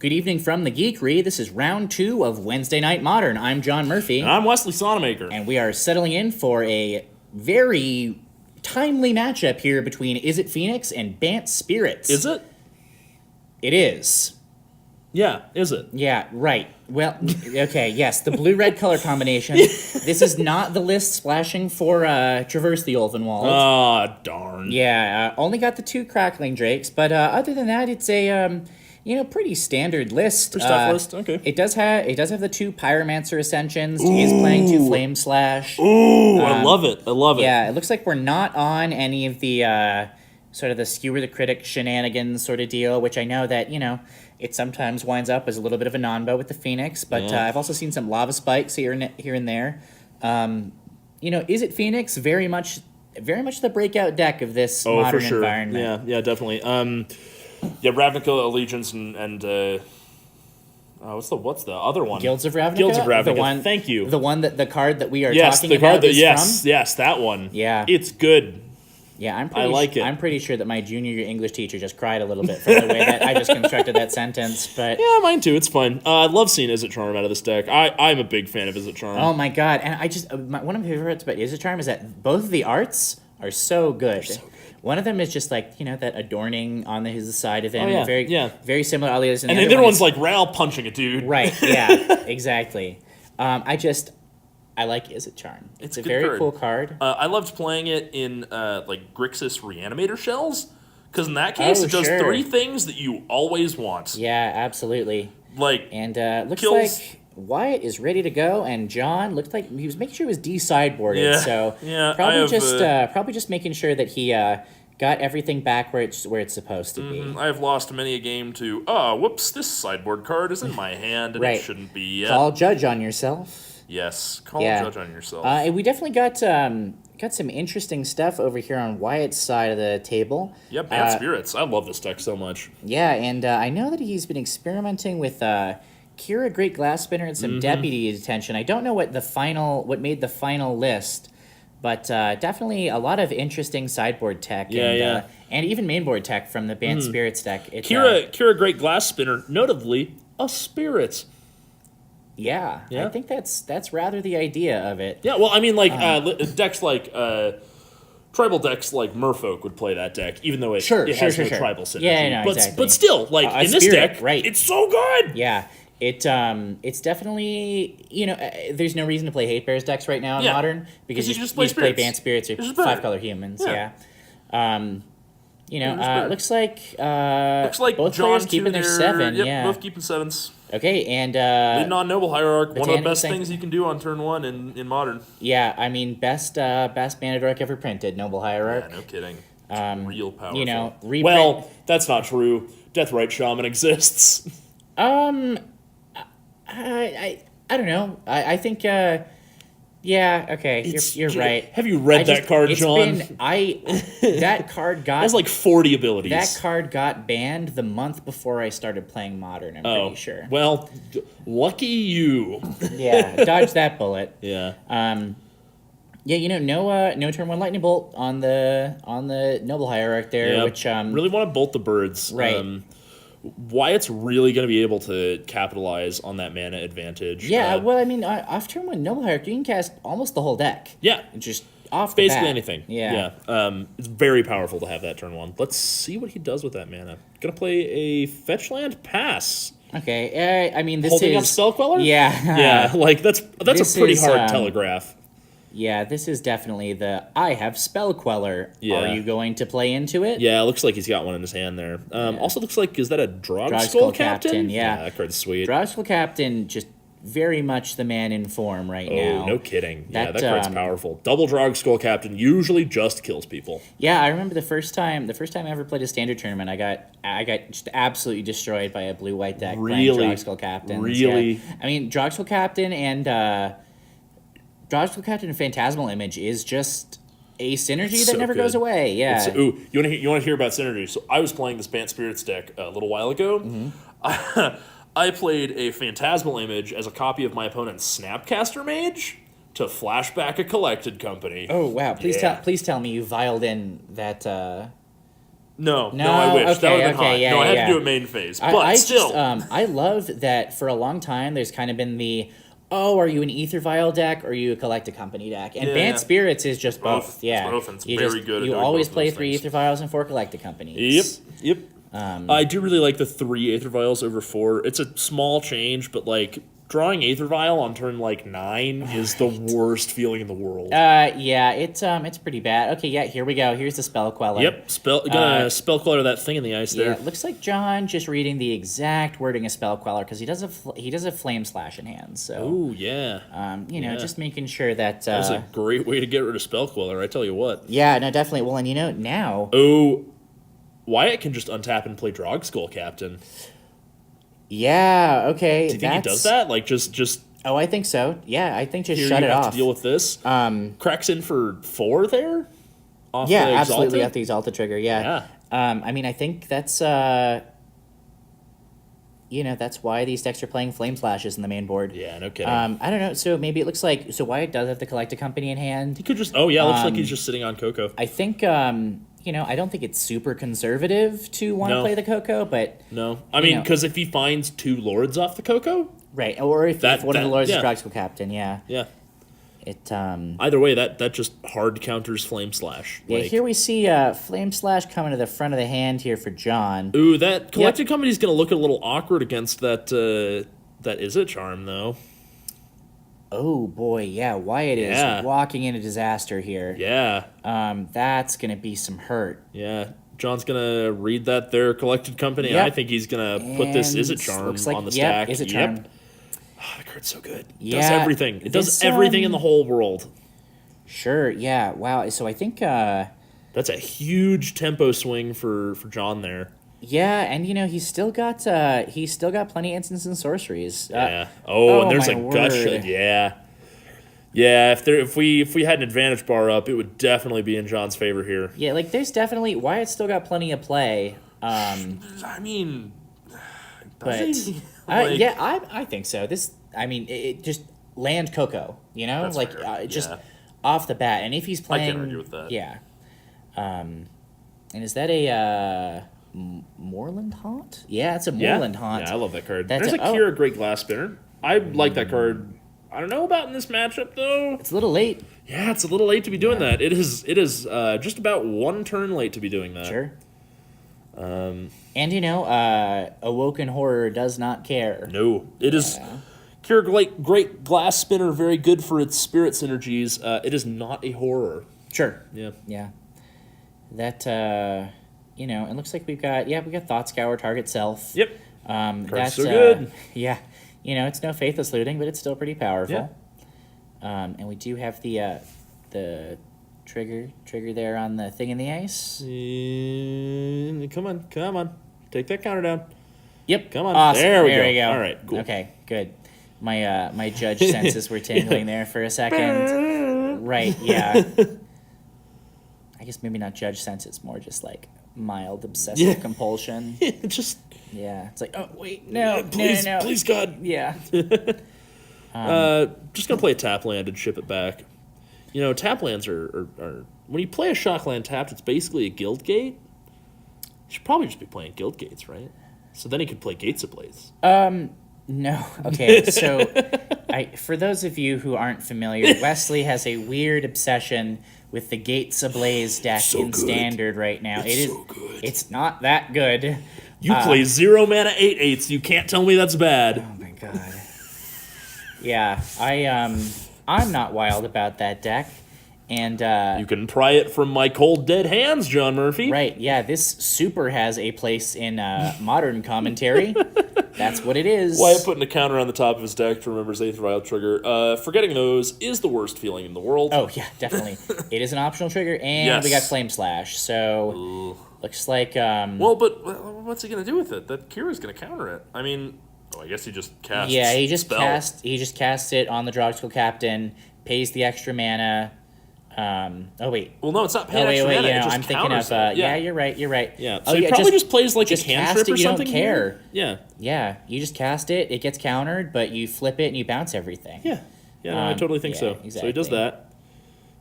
Good evening from the Geekery. This is round 2 of Wednesday Night Modern. I'm John Murphy. And I'm Wesley Sonamaker. And we are settling in for a very timely matchup here between Izzet Phoenix and Bant Spirits. Is it? It is. Yeah, is it? Yeah, right. Well, okay, yes, the blue-red color combination. This is not the list splashing for Traverse the Ulvenwald. Ah, darn. Yeah, only got the 2 Crackling Drakes, but other than that, it's a pretty standard list. Pretty tough list. Okay. It does have the 2 Pyromancer Ascensions. He is playing 2 Flame Slash. Ooh, I love it. I love it. Yeah, it looks like we're not on any of the sort of the Skewer the Critic shenanigans sort of deal, which I know that, it sometimes winds up as a little bit of a non-bow with the Phoenix, but Yeah. I've also seen some Lava Spikes here and there. Izzet Phoenix very much the breakout deck of this modern for sure. environment. Yeah, definitely. Ravnica Allegiance and what's the other one? Guilds of Ravnica. Guilds of Ravnica. The one, Thank you. The one the card that we are Yes, talking the about card that is from. yes, that one. Yeah. It's good. Yeah, I like it. I'm pretty sure that my junior year English teacher just cried a little bit for the way that I just constructed that sentence. But Yeah, mine too. It's fun. I love seeing Izzet Charm out of this deck. I'm a big fan of Izzet Charm. oh my god! And I just one of my favorites about Izzet Charm is that both of the arts are so good. One of them is just like that adorning on his side of him. Oh, yeah, Very yeah. very similar to all the others. and the other one's like Ral punching a dude. right. Yeah, exactly. I like Izzet Charm. It's a good very card. cool card. I loved playing it in Grixis Reanimator Shells, because in that case it does sure. 3 things that you always want. Yeah, absolutely. Like, And looks kills- like Wyatt is ready to go, and John looked like he was making sure he was de-sideboarded. Yeah, So yeah, probably just making sure that he got everything back where it's supposed to be. I've lost many a game to, whoops, this sideboard card is in my hand and Right. it shouldn't be yet. Call judge on yourself. Yes, call Yeah. judge on yourself. And we definitely got some interesting stuff over here on Wyatt's side of the table. Yeah, Bad Spirits. I love this deck so much. Yeah, and I know that he's been experimenting with Kira Great Glass Spinner and some Deputy Detention. I don't know what made the final list, but definitely a lot of interesting sideboard tech. Yeah, and even mainboard tech from the Bant Spirits deck. It's, Kira Great Glass Spinner, notably a Spirit. Yeah, Yeah. I think that's rather the idea of it. Yeah, well, I mean, like, decks like... tribal decks like Merfolk would play that deck, even though it has no tribal synergy. Yeah, no, but, exactly. but still, like, in this Spirit, deck, right. it's so good! Yeah, it's definitely, there's no reason to play Hate Bears decks right now in Yeah, Modern, because you just play Spirits. Bant Spirits or It's just better. 5-color humans, Yeah. looks like Looks like both John players keeping their 7, Yep, yeah. both keeping 7s. Okay, and Leading on Noble Hierarch, one of the Botanic best thing- things you can do on turn 1 in Modern. yeah, I mean, best Bandit ever printed, Noble Hierarch. Yeah, no kidding. It's real powerful. reprint. Well, that's not true. Deathrite Shaman exists. I don't know. I think yeah, okay, you're right. Have you read that card, John? That card got It has like 40 abilities. that card got banned the month before I started playing Modern. I'm pretty sure. Well, lucky you. Yeah, dodge that bullet. Yeah. Yeah, no turn 1 lightning bolt on the Noble Hierarch there, Yeah, which really want to bolt the birds. Right. Wyatt's really going to be able to capitalize on that mana advantage. yeah. Well, I mean, off turn 1 Noble Hierarch, you can cast almost the whole deck. Yeah. Just off the Basically bat. anything. Yeah. It's very powerful to have that turn 1. Let's see what he does with that mana. Gonna play a fetch land pass. Okay. I mean, this Holding up is Spell Queller? Yeah. Yeah, like that's This a pretty is, hard telegraph. Yeah, this is definitely the I have Spell Queller. Yeah. Are you going to play into it? Yeah, it looks like he's got one in his hand there. Also looks like, is that a Drog Drog Skull Captain? yeah. That card's sweet. Drogskell Captain, just very much the man in form right now. Oh, no kidding. Yeah, That, that card's powerful. Double Drog Skull Captain usually just kills people. Yeah, I remember the first time I ever played a standard tournament, I got just absolutely destroyed by a blue-white deck playing Really? Drogskell Captains. Really? Yeah. I mean, Drogskell Captain and Phantasmal Image is just a synergy It's that so never good. goes away. Yeah. Ooh, you want to hear about synergy? So I was playing this Bant Spirits deck a little while ago. Mm-hmm. I played a Phantasmal Image as a copy of my opponent's Snapcaster Mage to flashback a collected company. Oh wow! Yeah. Please tell me you viled in that No, I wish. That would have been hot. yeah, no, I had yeah. to do a main phase. But I still. just, I love that for a long time there's kind of been the, oh, are you an Ether Vial deck or are you a Collect a Company deck? And Bant Spirits is just both. Yeah. It's both, and it's you very good at You doing always both of play those 3 things. Ether Vials and 4 Collect a Companies. Yep. I do really like the 3 Aether Vials over 4. It's a small change, but like drawing Aether Vial on turn like 9 is the worst feeling in the world. Yeah, it's pretty bad. Okay, yeah, here we go. Here's the Spell Queller. Yep, gonna Spell Queller that thing in the ice there. Yeah, it looks like John just reading the exact wording of Spell Queller because he does a Flame Slash in hand. So, oh yeah. Just making sure that That's a great way to get rid of Spell Queller. I tell you what. Yeah, no, definitely. Well, and now. Oh, Wyatt can just untap and play Drogskull Captain. Yeah. Okay. Do you think he does that? Like just. Oh, I think so. Yeah, I think just Here shut you it have off. to deal with this. Cracks in for 4 there. Off yeah, the absolutely Exalted? off the Exalted trigger. Yeah. I mean, I think that's that's why these decks are playing Flame Flashes in the main board. Yeah, no kidding. I don't know. So maybe it looks like Wyatt does have to Collect a Company in hand. He could just. Oh yeah, looks like he's just sitting on Coco. I think I don't think it's super conservative to want to play the Coco, but no, I mean because if he finds 2 Lords off the Coco, right, or if one of the Lords is Drogskull Captain, yeah. It either way, that just hard counters Flame Slash. Yeah, here we see Flame Slash coming to the front of the hand here for John. Ooh, that Collected Company's gonna look a little awkward against that Izzet charm though. Oh boy, yeah, Wyatt is walking in a disaster here. Yeah. That's gonna be some hurt. Yeah. John's gonna read that there Collected Company. Yep. I think he's gonna put this Izzet charm on the stack. Izzet charm. Oh, the card's so good. It Yeah, does everything. It does everything in the whole world. Sure, yeah. Wow. So I think that's a huge tempo swing for John there. Yeah, and he's still got plenty of instants and sorceries. Yeah. And there's a gush. Yeah. Yeah, if we had an advantage bar up, it would definitely be in John's favor here. Yeah, like there's definitely Wyatt's still got plenty of play. I mean, but I think so. It just land Coco, That's like fair. just off the bat. And if he's playing, I can't argue with that. Yeah. And is that a Moorland Haunt? Yeah, it's a Moorland Haunt. Yeah, I love that card. That's There's a Kira Great Glass Spinner. I like that card. I don't know about in this matchup though. It's a little late. Yeah, it's a little late to be doing that. It is just about 1 turn late to be doing that. Sure. And Awoken Horror does not care. No, it is. Kira Great Glass Spinner, very good for its spirit synergies. It is not a horror. Sure. Yeah. Yeah. That it looks like we got Thought Scour, target self. Yep. That's so good. Yeah. It's no Faithless Looting, but it's still pretty powerful. Yeah. And we do have the trigger there on the thing in the ice. Come on. Take that counter down. Yep. Come on. Awesome. There we go. go. All right, cool. Okay, good. My judge senses were tingling there for a second. Right, yeah. I guess maybe not judge senses, more just like mild obsessive compulsion. Just it's like, oh wait, no, please, no. please God. Yeah. Just gonna play a tap land and ship it back. Tap lands are when you play a shock land tapped, it's basically a guild gate. You should probably just be playing guild gates, right? So then he could play Gates Ablaze. No. Okay, so for those of you who aren't familiar, Wesley has a weird obsession with the Gates Ablaze deck in Standard right now. It's so good. It's not that good. You play 0 mana 8/8s. You can't tell me that's bad. Oh my god. Yeah, I'm not wild about that deck. And you can pry it from my cold dead hands, John Murphy. Right, yeah, this super has a place in modern commentary. That's what it is. Wyatt putting a counter on the top of his deck to remember his 8th Vial trigger. Forgetting those is the worst feeling in the world. Oh, yeah, definitely. It is an optional trigger, and we got Flame Slash, so looks like... Well, but what's he going to do with it? That Kira's going to counter it. I mean, I guess he just casts Yeah, he just spell. casts it on the Drogskull Captain, pays the extra mana... wait. Well, no, it's not paying extra mana. I'm thinking of. Yeah, you're right. Yeah, so he probably just plays like a cantrip or something. You don't care. Yeah. Yeah, you just cast it. It gets countered, but you flip it and you bounce everything. Yeah. Yeah, no, I totally think so. Exactly. So he does that.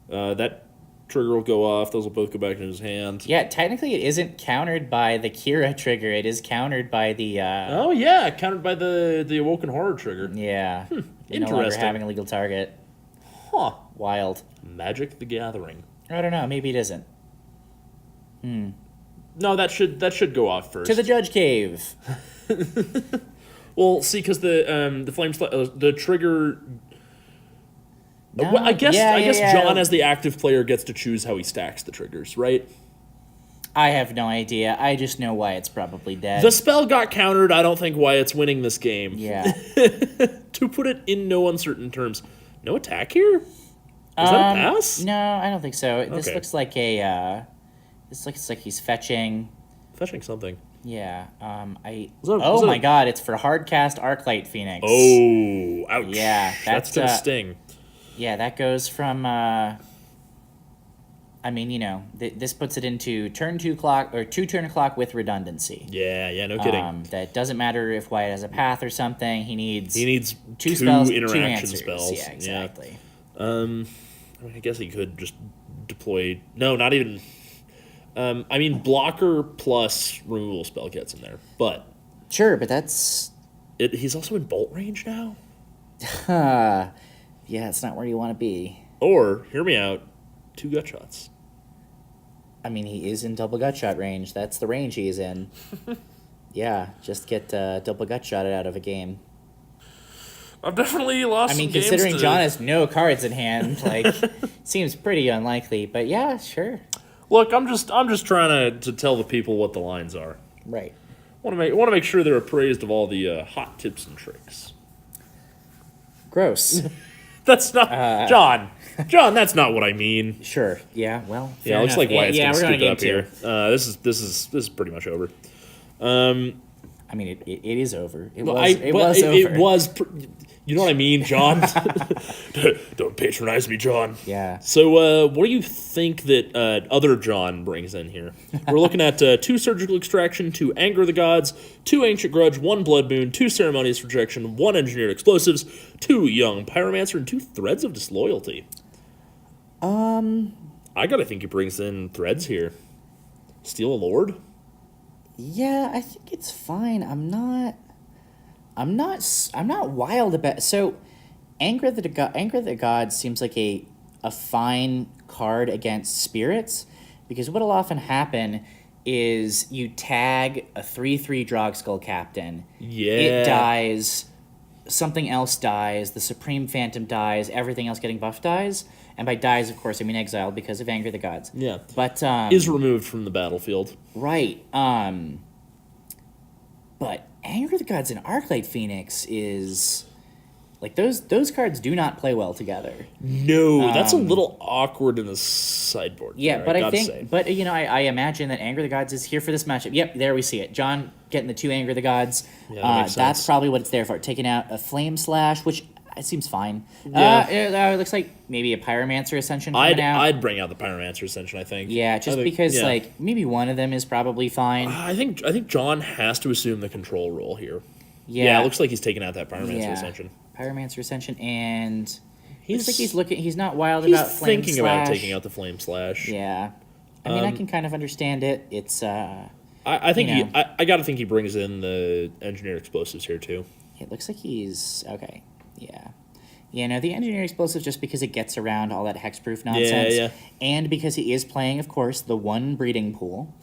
That Trigger will go off. Those will both go back into his hand. Yeah, technically it isn't countered by the Kira trigger. It is countered by the... Oh, yeah. Countered by the Awoken Horror trigger. Yeah. No longer Interesting. having a legal target. Huh. Wild. Magic the Gathering. I don't know. Maybe it isn't. No, that should go off first. To the Judge Cave. Well, see, because the flame the trigger. No, Well, I guess yeah. John, as the active player, gets to choose how he stacks the triggers, right? I have no idea. I just know why it's probably dead. The spell got countered. I don't think Wyatt's winning this game. Yeah. To put it in no uncertain terms, no attack here. Is that a pass? No, I don't think so. This Okay. looks like a. This looks like he's fetching. Fetching something. Yeah. Was My it- God! It's for Hardcast Arclight Phoenix. Oh, ouch. Yeah, that's gonna sting. Yeah, that goes from. I mean, this puts it into turn 2 clock or 2 turn clock with redundancy. Yeah, no kidding. That doesn't matter if Wyatt has a path or something. He needs two spells, interaction 2 answers. spells. Yeah, exactly. I mean, I guess he could just deploy. No, not even. I mean, blocker plus removal spell gets in there, but Sure, but that's. he's also in bolt range now. Yeah, it's not where you want to be. Or hear me out, 2 gut shots. I mean, he is in double gut shot range. That's the range he is in. Yeah, just get double gut shotted out of a game. I've definitely lost. I mean, considering John has no cards in hand, seems pretty unlikely. But yeah, sure. Look, I'm just trying to tell the people what the lines are. Right. Want to make sure they're appraised of all the hot tips and tricks. Gross. That's not John. John, that's not what I mean. Sure. Yeah. Well. Yeah, fair looks enough. like Wyatt's yeah, gonna we're scoop going it up to here. game 2. This is pretty much over. I mean, it is over. It Well, was. It was over. It was. You know what I mean, John? Don't patronize me, John. Yeah. So, what do you think that other John brings in here? We're looking at 2 Surgical Extraction, 2 Anger of the Gods, 2 Ancient Grudge, 1 Blood Moon, 2 Ceremonious Rejection, 1 Engineered Explosives, 2 Young Pyromancer, and 2 Threads of Disloyalty. I gotta think he brings in Threads here. Steal a Lord? Yeah, I think it's fine. I'm not wild about. So, Anger of the Gods seems like a fine card against spirits, because what'll often happen is you tag a 3/3 Drogskull Captain. Yeah. It dies. Something else dies. The Supreme Phantom dies. Everything else getting buffed dies. And by dies, of course, I mean exiled because of Anger of the Gods. Yeah. But Is removed from the battlefield. right. But Anger of the Gods and Arclight Phoenix is like those cards do not play well together. No, that's a little awkward in the sideboard. Yeah, there, but I gotta think, say. but I imagine that Anger of the Gods is here for this matchup. Yep, there we see it. John getting the 2 Anger of the Gods. Yeah, that makes That's sense. probably what it's there for. Taking out a Flame Slash, which it seems fine. Yeah. It looks like maybe a Pyromancer Ascension coming out. I'd bring out the Pyromancer Ascension, I think. Yeah, just I think- because yeah. maybe one of them is probably fine. I think John has to assume the control role here. Yeah, it looks like he's taking out that Pyromancer Yeah. Ascension. Pyromancer Ascension, and He's looks like he's not wild he's about Flame thinking Slash. about taking out the Flame Slash. Yeah, I mean I can kind of understand it. It's I think You know. I gotta think he brings in the Engineered Explosives here too. it looks like he's okay. Yeah. Yeah, no, the Engineer Explosive just because it gets around all that hexproof nonsense. yeah. And because he is playing, of course, the 1 breeding pool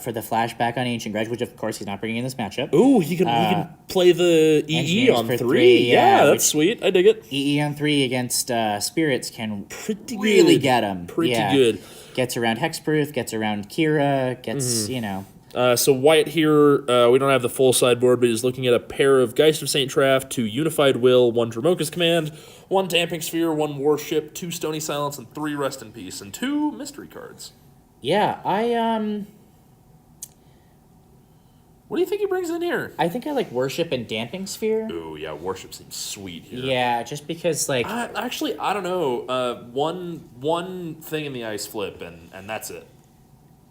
for the flashback on Ancient Grudge, which, of course, he's not bringing in this matchup. Ooh, he can play the EE Engineers on for 3. 3, Yeah, which- that's sweet. I dig it. EE on 3 against Spirits can Pretty really good. get him. Pretty Yeah. good. Gets around hexproof, gets around Kira, gets, So Wyatt here, we don't have the full sideboard, but he's looking at a pair of Geist of Saint Traft, 2 Unified Will, 1 Dromoka's Command, 1 Damping Sphere, 1 Warship, 2 Stony Silence, and 3 Rest in Peace, and 2 mystery cards. Yeah, What do you think he brings in here? I think I like Worship and Damping Sphere. Ooh, yeah, Warship seems sweet here. Yeah, just because, Actually, I don't know. One thing in the ice flip, and that's it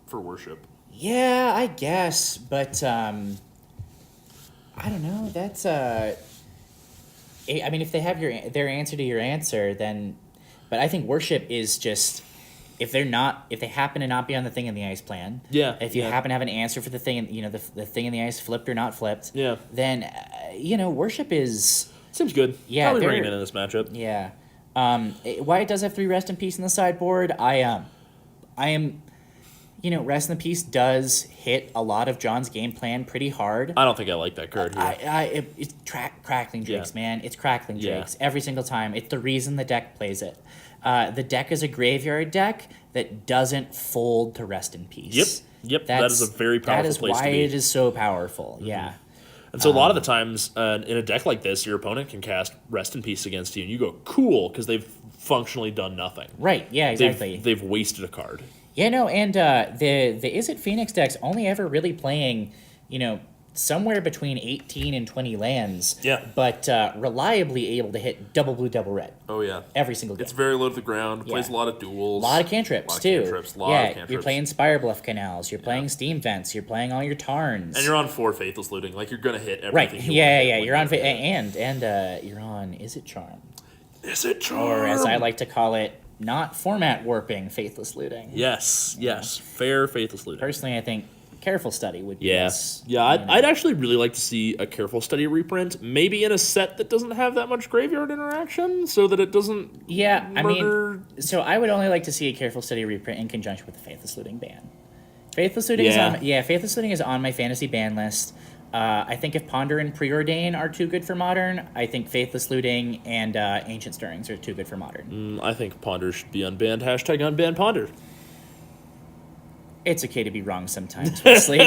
for Worship. yeah, I guess, but I don't know. That's I mean, if they have their answer to your answer, then, but I think Worship is just if they happen to not be on the thing in the ice plan, Yeah, if you yeah. happen to have an answer for the thing, the thing in the ice flipped or not flipped, Yeah. then worship is Seems good. Yeah, Probably they're- bringing it in this matchup. yeah. Why it does have 3 rest in peace in the sideboard, I am. Rest in Peace does hit a lot of John's game plan pretty hard. I don't think I like that card here. It's Crackling Drakes, Yeah. man. It's Crackling Yeah. Drakes every single time. It's the reason the deck plays it. The deck is a graveyard deck that doesn't fold to Rest in Peace. Yep. That is a very powerful That is place to why be. it is so powerful. Yeah. And so a lot of the times in a deck like this, your opponent can cast Rest in Peace against you, and you go, cool, because they've functionally done nothing. Right. Yeah. Exactly. They've wasted a card. Yeah, no, and the Izzet Phoenix deck's only ever really playing, somewhere between 18 and 20 lands. Yeah. But reliably able to hit double blue, double red Oh, yeah. every single game. It's very low to the ground. Yeah. Plays a lot of duels. A lot of cantrips, too. You're playing Spirebluff Canals. You're playing Steam Vents. You're playing all your Tarns. And you're on 4 Faithless Looting. Like, you're going to hit everything. right. You Yeah, want yeah. when You're on, you hit. and you're on, is it Charm? Is it Charm? Or as I like to call it, not format warping, Faithless Looting. Yes. Fair Faithless Looting. Personally, I think Careful Study would be Yeah. this. Yeah, I'd actually really like to see a Careful Study reprint, maybe in a set that doesn't have that much graveyard interaction, so that it doesn't Yeah, murder... so I would only like to see a Careful Study reprint in conjunction with the Faithless Looting ban. Faithless Looting Faithless Looting is on my fantasy ban list. I think if Ponder and Preordain are too good for Modern, I think Faithless Looting and Ancient Stirrings are too good for Modern. I think Ponder should be unbanned. Hashtag unban Ponder. It's okay to be wrong sometimes, Wesley.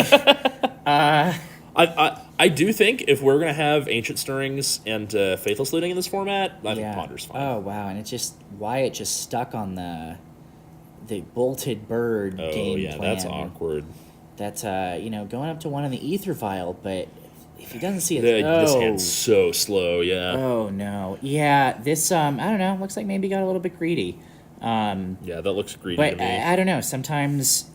I do think if we're going to have Ancient Stirrings and Faithless Looting in this format, I think Ponder's fine. Oh, wow, and it's just Wyatt just stuck on the bolted bird game yeah, plan. that's awkward. That's going up to 1 on the Ether Vial, but if he doesn't see it, This hand's so slow, yeah. Oh no, yeah. This I don't know. Looks like maybe got a little bit greedy. Yeah, that looks greedy But to me. I don't know. Sometimes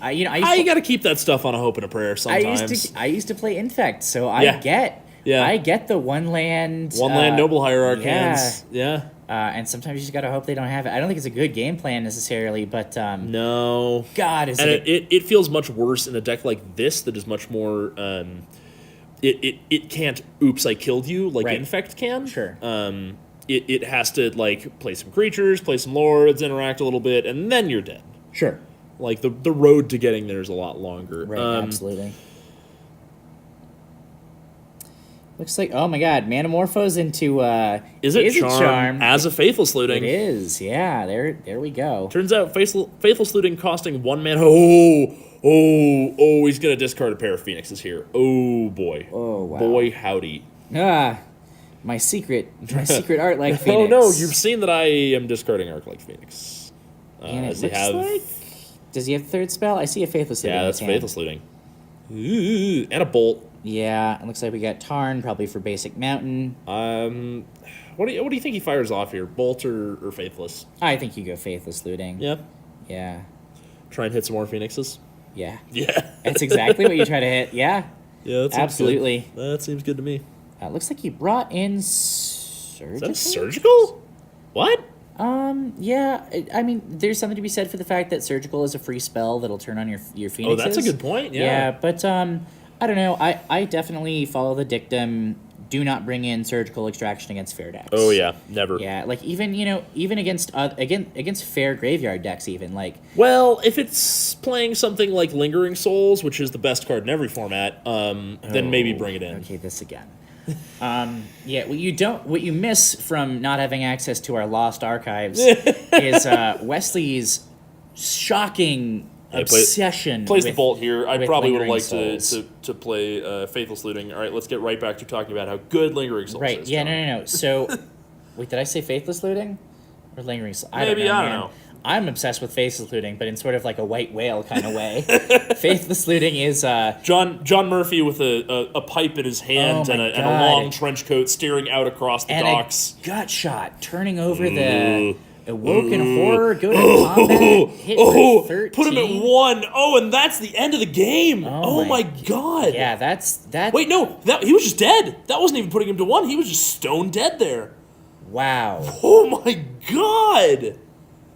I got to keep that stuff on a hope and a prayer sometimes. I used to play Infect, so I get the one land Noble Hierarch yeah. hands. Yeah. And sometimes you just gotta hope they don't have it. I don't think it's a good game plan necessarily, but No. God, is And it? it feels much worse in a deck like this that is much more it can't oops I killed you like Right. Infect can. Sure. It has to like play some creatures, play some lords, interact a little bit, and then you're dead. Sure. Like the road to getting there is a lot longer. Right. Absolutely. Looks like, oh my God, Manamorphose into Is it Charm Charm as a Faithless Looting? It is, yeah. There we go. Turns out Faithless Looting costing 1 mana. Oh, he's gonna discard a pair of Phoenixes here. Oh boy. Oh wow. Boy howdy. My secret art like Phoenix. Oh no, you've seen that I am discarding Arc like Phoenix. And it does he looks have? like. Does he have third spell? I see a Faithless Looting. Yeah, in that's his hand. Faithless Looting. Ooh, and a Bolt. Yeah, it looks like we got Tarn probably for basic Mountain. What do you think he fires off here? Bolt or Faithless? I think you go Faithless Looting. Yeah. Yeah. Try and hit some more Phoenixes. Yeah. Yeah. That's exactly what you try to hit. Yeah. Yeah, that seems Absolutely. good. That seems good to me. Looks like you brought in Surgical. Is that surgical? What? Yeah. I mean, there's something to be said for the fact that Surgical is a free spell that'll turn on your Phoenixes. Oh, that's a good point. Yeah. but I don't know. I definitely follow the dictum. Do not bring in Surgical Extraction against fair decks. Oh yeah, never. Yeah, like even against against fair graveyard decks, even like. Well, if it's playing something like Lingering Souls, which is the best card in every format, then maybe bring it in. Okay, this again. Yeah, what you miss from not having access to our lost archives is Wesley's shocking obsession. Plays the with- Bolt here. I with probably would have Lingering liked Souls. to play Faithless Looting. All right, let's get right back to talking about how good Lingering Souls Right? is. Yeah, John. no. So, wait, did I say Faithless Looting or Lingering? Maybe, I don't man. know. I'm obsessed with Faithless Looting, but in sort of like a white whale kind of way. Faithless Looting is John Murphy with a pipe in his hand Oh and my a God. long trench coat staring out across the and docks. a gut shot turning over the Awoken Horror. Go to combat. Hit for 13. Put him at 1. Oh, and that's the end of the game. Oh my God. Yeah, that's. Wait, no, he was just dead. That wasn't even putting him to 1. He was just stone dead there. Wow. Oh my God.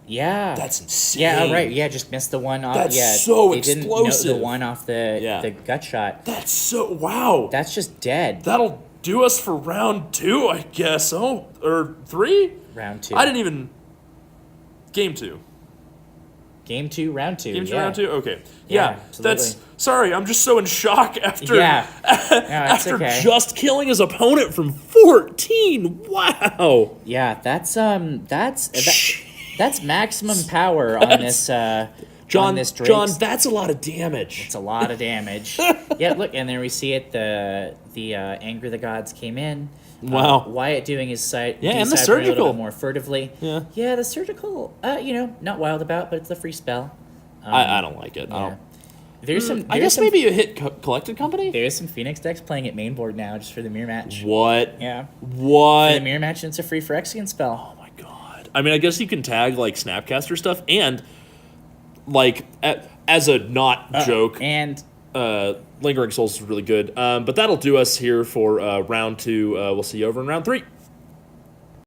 Yeah. That's insane. Yeah, right. Yeah, just missed the one off. That's yeah, so they explosive. didn't note the one off the Yeah. the gut shot. That's so wow. That's just dead. That'll do us for round 2, I guess. Oh, or 3? Round 2. I didn't even. Game 2. Game 2, round 2. Game 2, yeah. round 2. Okay. Yeah, Yeah, absolutely. that's. Sorry, I'm just so in shock after. Yeah. No, it's after okay. just killing his opponent from 14. Wow. Yeah, that's maximum power on this on this Drake's. John, that's a lot of damage. It's a lot of damage. Yeah, look, and there we see it. The Anger of the Gods came in. Wow. Wyatt doing his side. Yeah, and the decipher a little surgical. bit more furtively. Yeah. Yeah, the surgical. Not wild about, but it's a free spell. I don't like it. I Yeah. don't. There's some. I guess maybe a hit collected company. There's some Phoenix decks playing at main board now just for the mirror match. What? Yeah. What? The mirror match, and it's a free Phyrexian spell. Oh my god. I mean, I guess you can tag like Snapcaster stuff and like as a not joke. And Lingering Souls is really good. But that'll do us here for round 2. We'll see you over in round 3.